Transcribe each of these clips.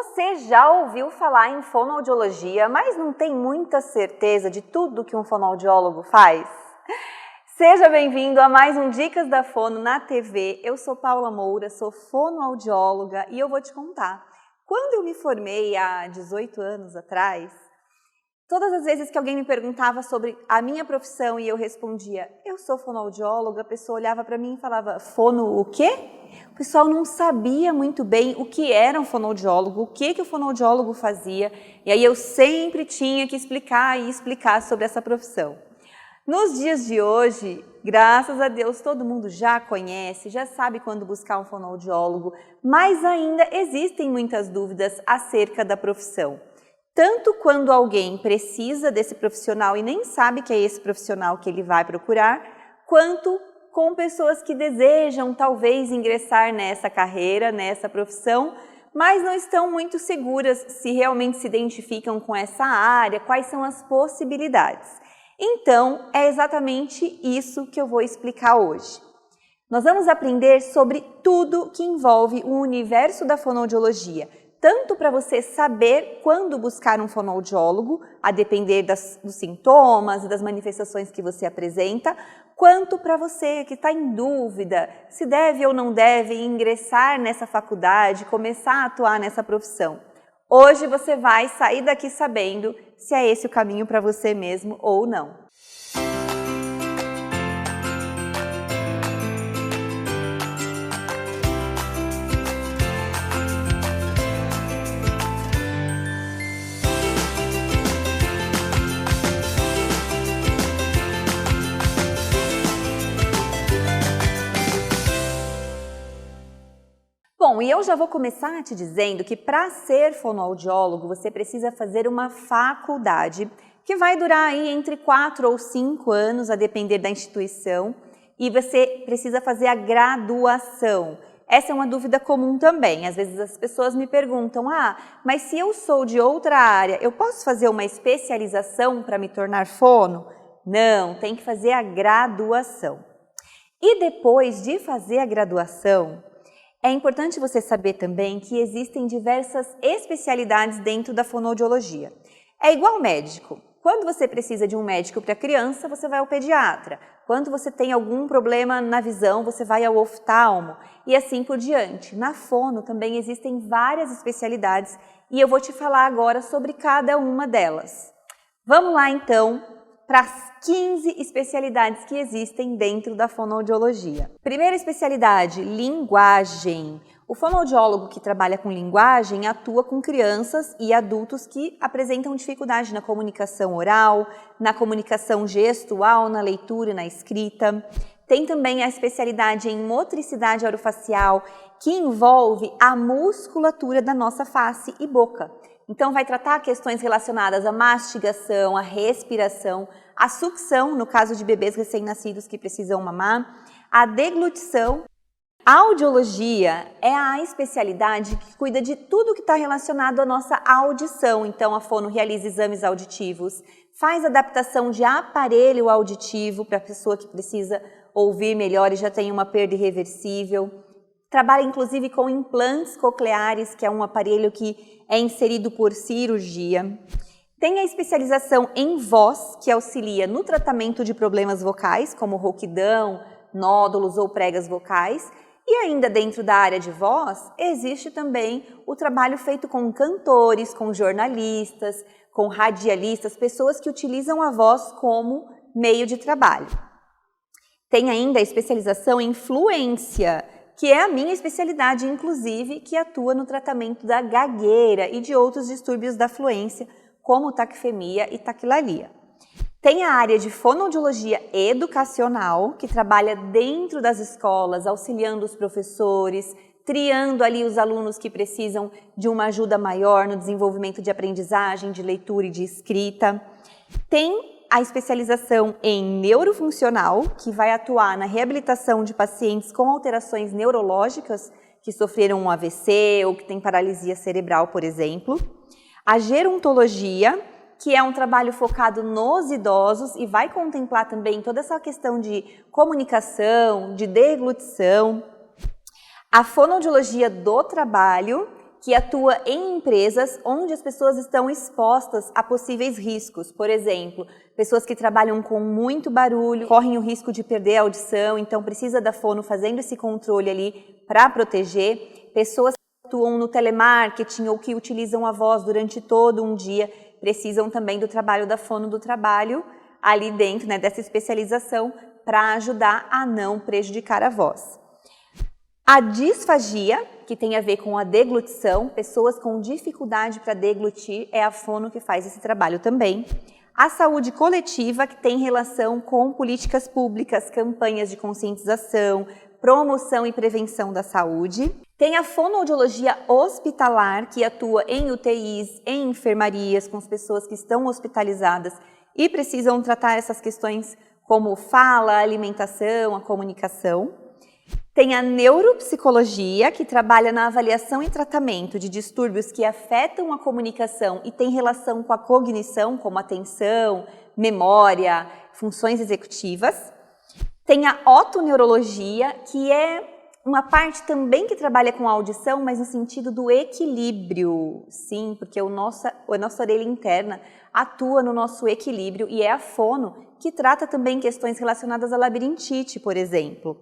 Você já ouviu falar em fonoaudiologia, mas não tem muita certeza de tudo que um fonoaudiólogo faz? Seja bem-vindo a mais um Dicas da Fono na TV. Eu sou Paula Moura, sou fonoaudióloga e eu vou te contar. Quando eu me formei há 18 anos atrás, todas as vezes que alguém me perguntava sobre a minha profissão e eu respondia, eu sou fonoaudióloga, a pessoa olhava para mim e falava, fono o quê? O pessoal não sabia muito bem o que era um fonoaudiólogo, o que o fonoaudiólogo fazia, e aí eu sempre tinha que explicar sobre essa profissão. Nos dias de hoje, graças a Deus, todo mundo já conhece, já sabe quando buscar um fonoaudiólogo, mas ainda existem muitas dúvidas acerca da profissão. Tanto quando alguém precisa desse profissional e nem sabe que é esse profissional que ele vai procurar, quanto com pessoas que desejam talvez ingressar nessa carreira, nessa profissão, mas não estão muito seguras se realmente se identificam com essa área, quais são as possibilidades. Então, é exatamente isso que eu vou explicar hoje. Nós vamos aprender sobre tudo que envolve o universo da fonoaudiologia, tanto para você saber quando buscar um fonoaudiólogo, a depender dos sintomas e das manifestações que você apresenta, quanto para você que está em dúvida se deve ou não deve ingressar nessa faculdade, começar a atuar nessa profissão. Hoje você vai sair daqui sabendo se é esse o caminho para você mesmo ou não. Bom, e eu já vou começar te dizendo que para ser fonoaudiólogo você precisa fazer uma faculdade que vai durar aí entre 4 ou 5 anos, a depender da instituição, e você precisa fazer a graduação. Essa é uma dúvida comum também. Às vezes as pessoas me perguntam, mas se eu sou de outra área, eu posso fazer uma especialização para me tornar fono? Não, tem que fazer a graduação. E depois de fazer a graduação, é importante você saber também que existem diversas especialidades dentro da fonoaudiologia. É igual médico. Quando você precisa de um médico para criança, você vai ao pediatra. Quando você tem algum problema na visão, você vai ao oftalmo e assim por diante. Na fono também existem várias especialidades e eu vou te falar agora sobre cada uma delas. Vamos lá então para as 15 especialidades que existem dentro da fonoaudiologia. Primeira especialidade, linguagem. O fonoaudiólogo que trabalha com linguagem atua com crianças e adultos que apresentam dificuldade na comunicação oral, na comunicação gestual, na leitura e na escrita. Tem também a especialidade em motricidade orofacial, que envolve a musculatura da nossa face e boca. Então, vai tratar questões relacionadas à mastigação, à respiração, à sucção, no caso de bebês recém-nascidos que precisam mamar, a deglutição. A audiologia é a especialidade que cuida de tudo que está relacionado à nossa audição. Então, a fono realiza exames auditivos, faz adaptação de aparelho auditivo para a pessoa que precisa ouvir melhor e já tem uma perda irreversível. Trabalha inclusive com implantes cocleares, que é um aparelho que é inserido por cirurgia. Tem a especialização em voz, que auxilia no tratamento de problemas vocais, como rouquidão, nódulos ou pregas vocais. E ainda dentro da área de voz, existe também o trabalho feito com cantores, com jornalistas, com radialistas, pessoas que utilizam a voz como meio de trabalho. Tem ainda a especialização em fluência, que é a minha especialidade, inclusive, que atua no tratamento da gagueira e de outros distúrbios da fluência, como taquifemia e taquilalia. Tem a área de fonoaudiologia educacional, que trabalha dentro das escolas, auxiliando os professores, triando ali os alunos que precisam de uma ajuda maior no desenvolvimento de aprendizagem, de leitura e de escrita. Tem a especialização em neurofuncional, que vai atuar na reabilitação de pacientes com alterações neurológicas que sofreram um AVC ou que têm paralisia cerebral, por exemplo. A gerontologia, que é um trabalho focado nos idosos e vai contemplar também toda essa questão de comunicação, de deglutição. A fonoaudiologia do trabalho, que atua em empresas onde as pessoas estão expostas a possíveis riscos. Por exemplo, pessoas que trabalham com muito barulho, correm o risco de perder a audição, então precisa da fono fazendo esse controle ali para proteger. Pessoas que atuam no telemarketing ou que utilizam a voz durante todo um dia, precisam também do trabalho da fono do trabalho ali dentro, né, dessa especialização para ajudar a não prejudicar a voz. A disfagia, que tem a ver com a deglutição, pessoas com dificuldade para deglutir, é a fono que faz esse trabalho também. A saúde coletiva, que tem relação com políticas públicas, campanhas de conscientização, promoção e prevenção da saúde. Tem a fonoaudiologia hospitalar, que atua em UTIs, em enfermarias, com as pessoas que estão hospitalizadas e precisam tratar essas questões como fala, alimentação, a comunicação. Tem a neuropsicologia, que trabalha na avaliação e tratamento de distúrbios que afetam a comunicação e tem relação com a cognição, como atenção, memória, funções executivas. Tem a otoneurologia, que é uma parte também que trabalha com a audição, mas no sentido do equilíbrio. Sim, porque a nossa orelha interna atua no nosso equilíbrio e é a fono que trata também questões relacionadas à labirintite, por exemplo.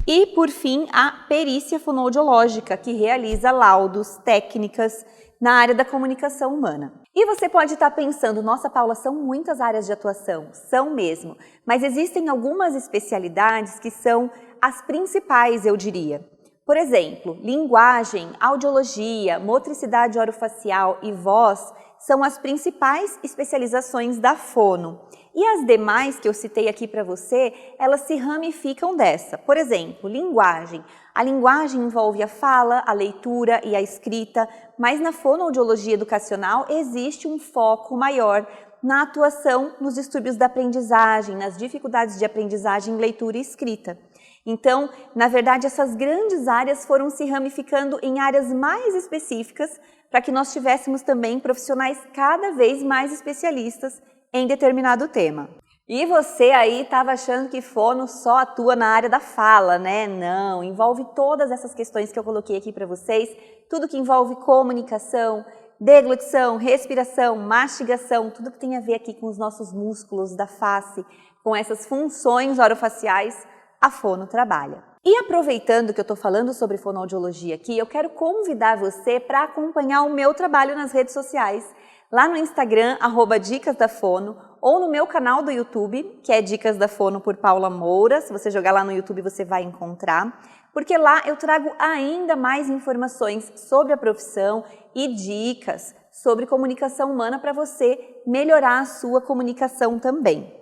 E, por fim, a perícia fonoaudiológica, que realiza laudos, técnicas na área da comunicação humana. E você pode estar pensando, nossa, Paula, são muitas áreas de atuação. São mesmo, mas existem algumas especialidades que são as principais, eu diria. Por exemplo, linguagem, audiologia, motricidade orofacial e voz são as principais especializações da fono. E as demais que eu citei aqui para você, elas se ramificam dessa. Por exemplo, linguagem. A linguagem envolve a fala, a leitura e a escrita, mas na fonoaudiologia educacional existe um foco maior na atuação nos distúrbios da aprendizagem, nas dificuldades de aprendizagem, leitura e escrita. Então, na verdade, essas grandes áreas foram se ramificando em áreas mais específicas para que nós tivéssemos também profissionais cada vez mais especialistas em determinado tema. E você aí estava achando que fono só atua na área da fala, né? Não, envolve todas essas questões que eu coloquei aqui para vocês, tudo que envolve comunicação, deglutição, respiração, mastigação, tudo que tem a ver aqui com os nossos músculos da face, com essas funções orofaciais, a fono trabalha. E aproveitando que eu estou falando sobre fonoaudiologia aqui, eu quero convidar você para acompanhar o meu trabalho nas redes sociais, lá no Instagram, @Dicas da Fono, ou no meu canal do YouTube, que é Dicas da Fono por Paula Moura. Se você jogar lá no YouTube, você vai encontrar, porque lá eu trago ainda mais informações sobre a profissão e dicas sobre comunicação humana para você melhorar a sua comunicação também.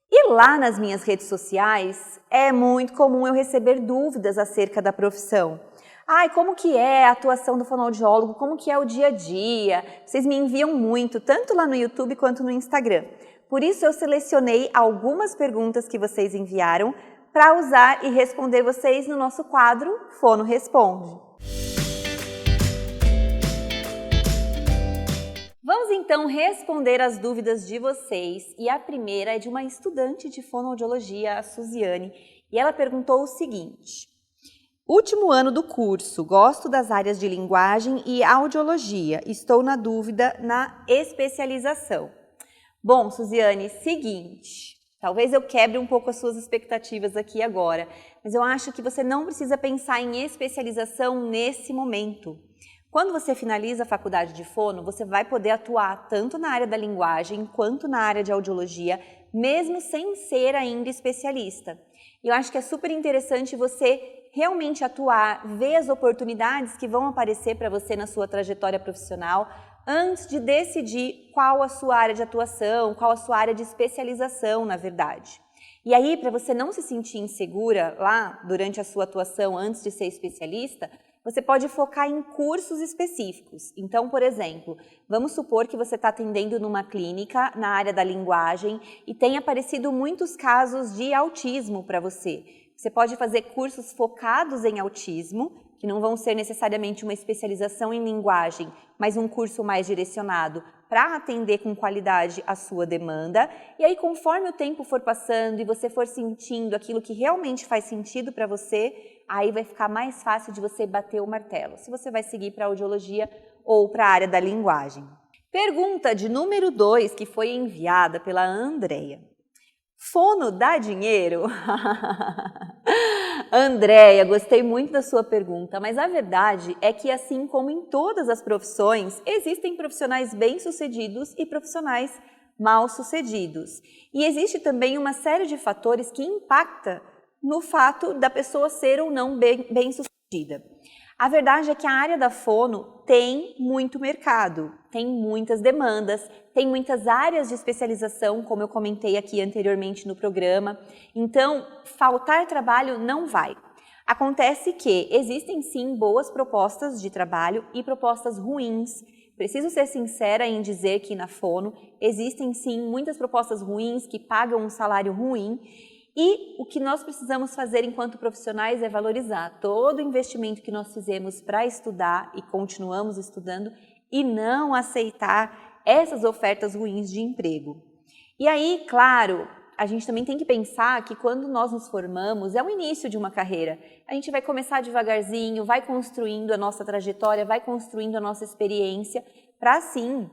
E lá nas minhas redes sociais, é muito comum eu receber dúvidas acerca da profissão. Ai, como que é a atuação do fonoaudiólogo? Como que é o dia a dia? Vocês me enviam muito, tanto lá no YouTube quanto no Instagram. Por isso eu selecionei algumas perguntas que vocês enviaram para usar e responder vocês no nosso quadro Fono Responde. Vamos então responder as dúvidas de vocês. E a primeira é de uma estudante de fonoaudiologia, a Suziane, e ela perguntou o seguinte: último ano do curso, gosto das áreas de linguagem e audiologia, estou na dúvida na especialização. Bom, Suziane, seguinte, talvez eu quebre um pouco as suas expectativas aqui agora, mas eu acho que você não precisa pensar em especialização nesse momento. Quando você finaliza a faculdade de fono, você vai poder atuar tanto na área da linguagem quanto na área de audiologia, mesmo sem ser ainda especialista. Eu acho que é super interessante você realmente atuar, ver as oportunidades que vão aparecer para você na sua trajetória profissional antes de decidir qual a sua área de atuação, qual a sua área de especialização, na verdade. E aí, para você não se sentir insegura lá durante a sua atuação antes de ser especialista, você pode focar em cursos específicos. Então, por exemplo, vamos supor que você está atendendo numa clínica na área da linguagem e tem aparecido muitos casos de autismo para você. Você pode fazer cursos focados em autismo, que não vão ser necessariamente uma especialização em linguagem, mas um curso mais direcionado para atender com qualidade a sua demanda. E aí, conforme o tempo for passando e você for sentindo aquilo que realmente faz sentido para você, aí vai ficar mais fácil de você bater o martelo, se você vai seguir para a audiologia ou para a área da linguagem. Pergunta de número 2, que foi enviada pela Andréia. Fono dá dinheiro? Andréia, gostei muito da sua pergunta, mas a verdade é que, assim como em todas as profissões, existem profissionais bem-sucedidos e profissionais mal-sucedidos. E existe também uma série de fatores que impactam no fato da pessoa ser ou não bem-sucedida. A verdade é que a área da fono tem muito mercado, tem muitas demandas, tem muitas áreas de especialização, como eu comentei aqui anteriormente no programa. Então, faltar trabalho não vai. Acontece que existem sim boas propostas de trabalho e propostas ruins. Preciso ser sincera em dizer que na fono existem sim muitas propostas ruins que pagam um salário ruim. E o que nós precisamos fazer enquanto profissionais é valorizar todo o investimento que nós fizemos para estudar e continuamos estudando e não aceitar essas ofertas ruins de emprego. E aí, claro, a gente também tem que pensar que quando nós nos formamos, é o início de uma carreira. A gente vai começar devagarzinho, vai construindo a nossa trajetória, vai construindo a nossa experiência para, assim,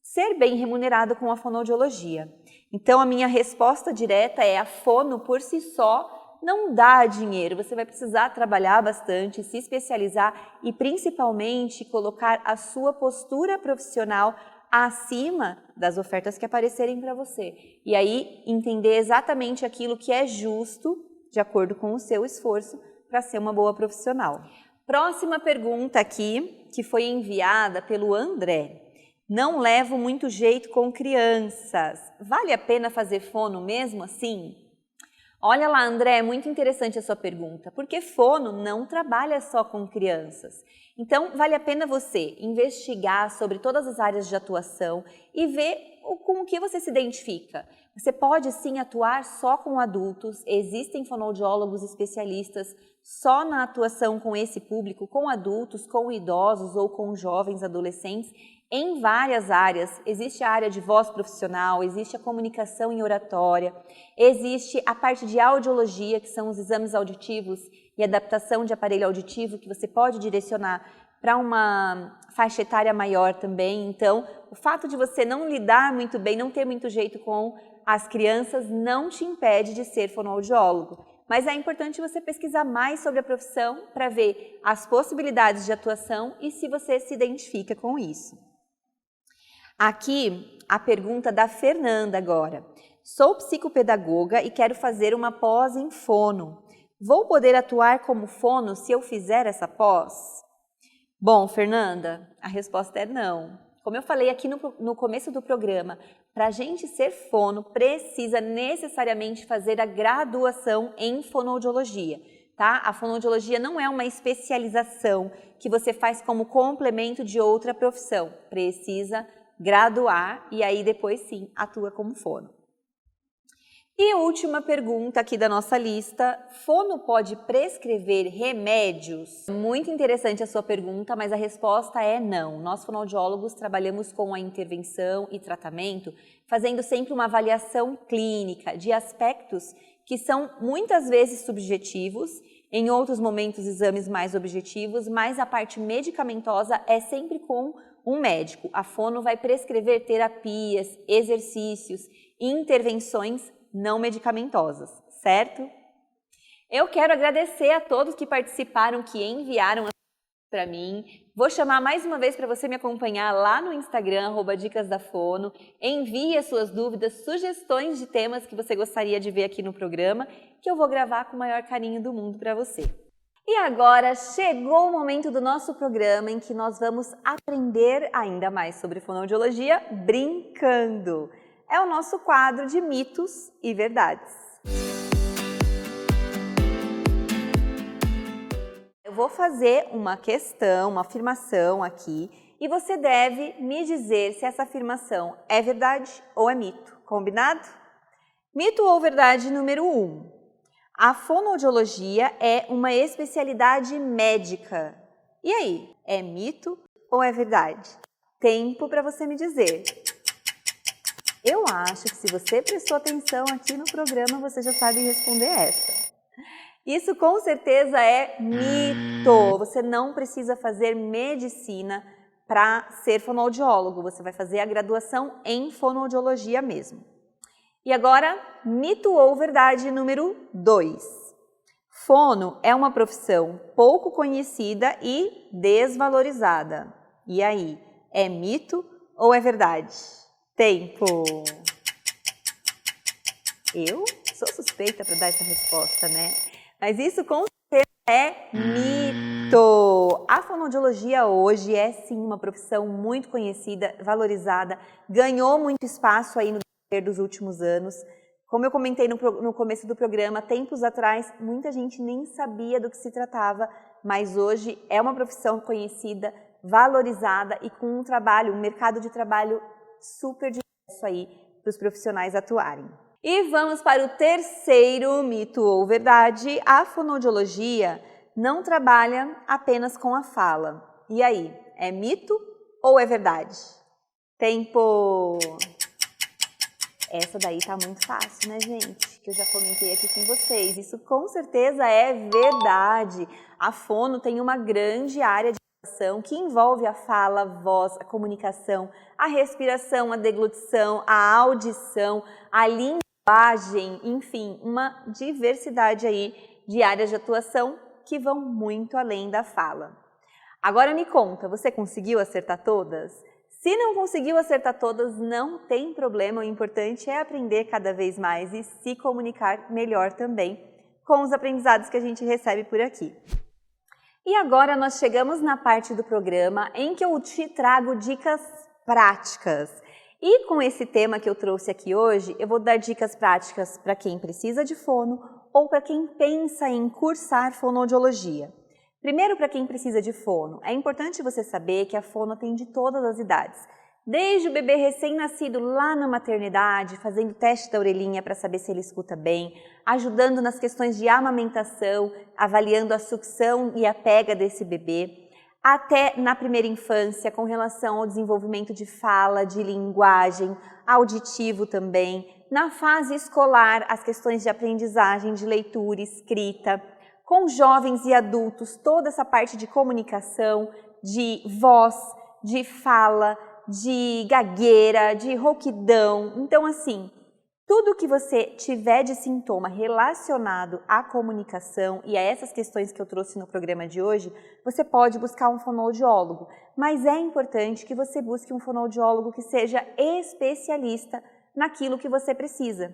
ser bem remunerado com a fonoaudiologia. Então, a minha resposta direta é: a fono por si só não dá dinheiro. Você vai precisar trabalhar bastante, se especializar e, principalmente, colocar a sua postura profissional acima das ofertas que aparecerem para você. E aí, entender exatamente aquilo que é justo, de acordo com o seu esforço, para ser uma boa profissional. Próxima pergunta aqui, que foi enviada pelo André. Não levo muito jeito com crianças. Vale a pena fazer fono mesmo assim? Olha lá, André, é muito interessante a sua pergunta, porque fono não trabalha só com crianças. Então, vale a pena você investigar sobre todas as áreas de atuação e ver com o que você se identifica. Você pode sim atuar só com adultos, existem fonoaudiólogos especialistas só na atuação com esse público, com adultos, com idosos ou com jovens adolescentes, em várias áreas. Existe a área de voz profissional, existe a comunicação em oratória, existe a parte de audiologia, que são os exames auditivos e adaptação de aparelho auditivo, que você pode direcionar para uma faixa etária maior também. Então, o fato de você não lidar muito bem, não ter muito jeito com as crianças, não te impede de ser fonoaudiólogo. Mas é importante você pesquisar mais sobre a profissão para ver as possibilidades de atuação e se você se identifica com isso. Aqui, a pergunta da Fernanda agora. Sou psicopedagoga e quero fazer uma pós em fono. Vou poder atuar como fono se eu fizer essa pós? Bom, Fernanda, a resposta é não. Como eu falei aqui no começo do programa, para a gente ser fono, precisa necessariamente fazer a graduação em fonoaudiologia, tá? A fonoaudiologia não é uma especialização que você faz como complemento de outra profissão. Precisa graduar e aí depois sim atua como fono. E última pergunta aqui da nossa lista: fono pode prescrever remédios? Muito interessante a sua pergunta, mas a resposta é não. Nós fonoaudiólogos trabalhamos com a intervenção e tratamento, fazendo sempre uma avaliação clínica de aspectos que são muitas vezes subjetivos, em outros momentos exames mais objetivos, mas a parte medicamentosa é sempre com um médico. A fono vai prescrever terapias, exercícios e intervenções não medicamentosas, certo? Eu quero agradecer a todos que participaram, que enviaram para mim. Vou chamar mais uma vez para você me acompanhar lá no Instagram, @dicasdafono. Envie as suas dúvidas, sugestões de temas que você gostaria de ver aqui no programa, que eu vou gravar com o maior carinho do mundo para você. E agora chegou o momento do nosso programa em que nós vamos aprender ainda mais sobre fonoaudiologia brincando. É o nosso quadro de mitos e verdades. Eu vou fazer uma questão, uma afirmação aqui, e você deve me dizer se essa afirmação é verdade ou é mito. Combinado? Mito ou verdade número 1. A fonoaudiologia é uma especialidade médica. E aí, é mito ou é verdade? Tempo para você me dizer. Eu acho que se você prestou atenção aqui no programa, você já sabe responder essa. Isso com certeza é mito. Você não precisa fazer medicina para ser fonoaudiólogo. Você vai fazer a graduação em fonoaudiologia mesmo. E agora, mito ou verdade número 2. Fono é uma profissão pouco conhecida e desvalorizada. E aí, é mito ou é verdade? Tempo! Eu sou suspeita para dar essa resposta, né? Mas isso com certeza é mito! A fonoaudiologia hoje é sim uma profissão muito conhecida, valorizada, ganhou muito espaço aí no decorrer dos últimos anos. Como eu comentei no começo do programa, tempos atrás, muita gente nem sabia do que se tratava, mas hoje é uma profissão conhecida, valorizada e com um mercado de trabalho super diverso aí para os profissionais atuarem. E vamos para o terceiro mito ou verdade. A fonoaudiologia não trabalha apenas com a fala. E aí, é mito ou é verdade? Tempo! Essa daí tá muito fácil, né, gente? Que eu já comentei aqui com vocês. Isso com certeza é verdade. A fono tem uma grande área de atuação que envolve a fala, a voz, a comunicação, a respiração, a deglutição, a audição, a linguagem, enfim, uma diversidade aí de áreas de atuação que vão muito além da fala. Agora me conta, você conseguiu acertar todas? Se não conseguiu acertar todas, não tem problema, o importante é aprender cada vez mais e se comunicar melhor também com os aprendizados que a gente recebe por aqui. E agora nós chegamos na parte do programa em que eu te trago dicas práticas. E com esse tema que eu trouxe aqui hoje, eu vou dar dicas práticas para quem precisa de fono ou para quem pensa em cursar fonoaudiologia. Primeiro, para quem precisa de fono, é importante você saber que a fono atende todas as idades. Desde o bebê recém-nascido lá na maternidade, fazendo teste da orelhinha para saber se ele escuta bem, ajudando nas questões de amamentação, avaliando a sucção e a pega desse bebê, até na primeira infância, com relação ao desenvolvimento de fala, de linguagem, auditivo também, na fase escolar, as questões de aprendizagem, de leitura, escrita, com jovens e adultos, toda essa parte de comunicação, de voz, de fala, de gagueira, de rouquidão. Então, assim, tudo que você tiver de sintoma relacionado à comunicação e a essas questões que eu trouxe no programa de hoje, você pode buscar um fonoaudiólogo. Mas é importante que você busque um fonoaudiólogo que seja especialista naquilo que você precisa.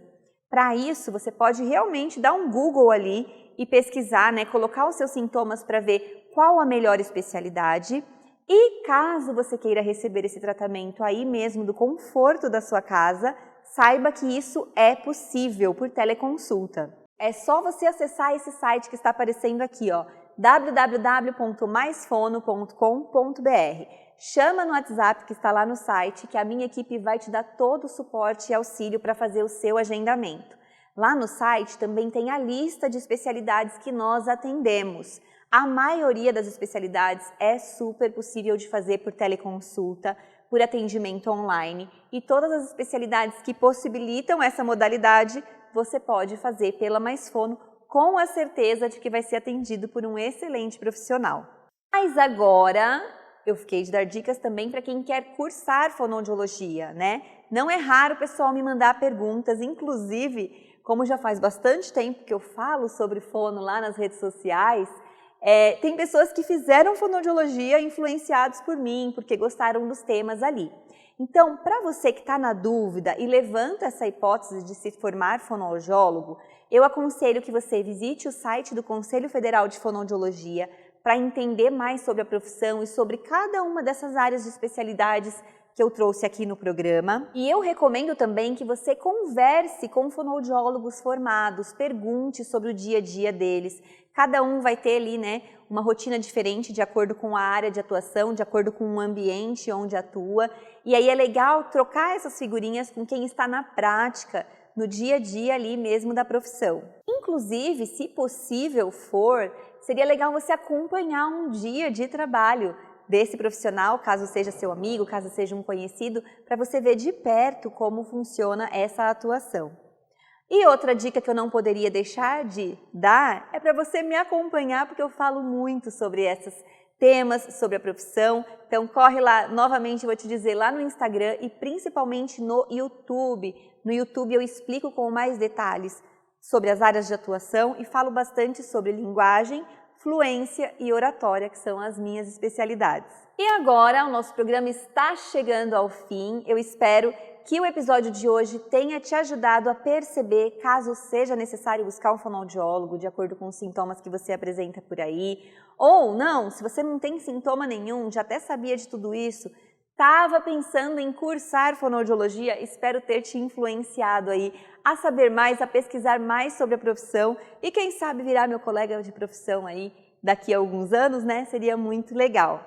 Para isso, você pode realmente dar um Google ali e pesquisar, né, colocar os seus sintomas para ver qual a melhor especialidade. E caso você queira receber esse tratamento aí mesmo do conforto da sua casa, saiba que isso é possível por teleconsulta. É só você acessar esse site que está aparecendo aqui, ó, www.maisfono.com.br. Chama no WhatsApp que está lá no site que a minha equipe vai te dar todo o suporte e auxílio para fazer o seu agendamento. Lá no site também tem a lista de especialidades que nós atendemos. A maioria das especialidades é super possível de fazer por teleconsulta, por atendimento online e todas as especialidades que possibilitam essa modalidade você pode fazer pela Mais Fono com a certeza de que vai ser atendido por um excelente profissional. Mas agora eu fiquei de dar dicas também para quem quer cursar fonoaudiologia, né? Não é raro o pessoal me mandar perguntas, inclusive, como já faz bastante tempo que eu falo sobre fono lá nas redes sociais, tem pessoas que fizeram fonoaudiologia influenciados por mim, porque gostaram dos temas ali. Então, para você que está na dúvida e levanta essa hipótese de se formar fonoaudiólogo, eu aconselho que você visite o site do Conselho Federal de Fonoaudiologia para entender mais sobre a profissão e sobre cada uma dessas áreas de especialidades que eu trouxe aqui no programa. E eu recomendo também que você converse com fonoaudiólogos formados, pergunte sobre o dia a dia deles. Cada um vai ter ali, né, uma rotina diferente de acordo com a área de atuação, de acordo com o ambiente onde atua. E aí é legal trocar essas figurinhas com quem está na prática, no dia a dia ali mesmo da profissão. Inclusive, se possível for, seria legal você acompanhar um dia de trabalho desse profissional, caso seja seu amigo, caso seja um conhecido, para você ver de perto como funciona essa atuação. E outra dica que eu não poderia deixar de dar é para você me acompanhar, porque eu falo muito sobre esses temas, sobre a profissão. Então corre lá, novamente vou te dizer, lá no Instagram e principalmente no YouTube. No YouTube eu explico com mais detalhes sobre as áreas de atuação e falo bastante sobre linguagem, fluência e oratória, que são as minhas especialidades. E agora o nosso programa está chegando ao fim. Eu espero que o episódio de hoje tenha te ajudado a perceber, caso seja necessário buscar um fonoaudiólogo de acordo com os sintomas que você apresenta por aí, ou não, se você não tem sintoma nenhum, já até sabia de tudo isso, estava pensando em cursar fonoaudiologia, espero ter te influenciado aí a saber mais, a pesquisar mais sobre a profissão e quem sabe virar meu colega de profissão aí daqui a alguns anos, né? Seria muito legal.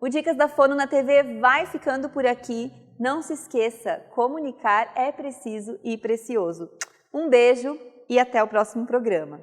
O Dicas da Fono na TV vai ficando por aqui. Não se esqueça, comunicar é preciso e precioso. Um beijo e até o próximo programa.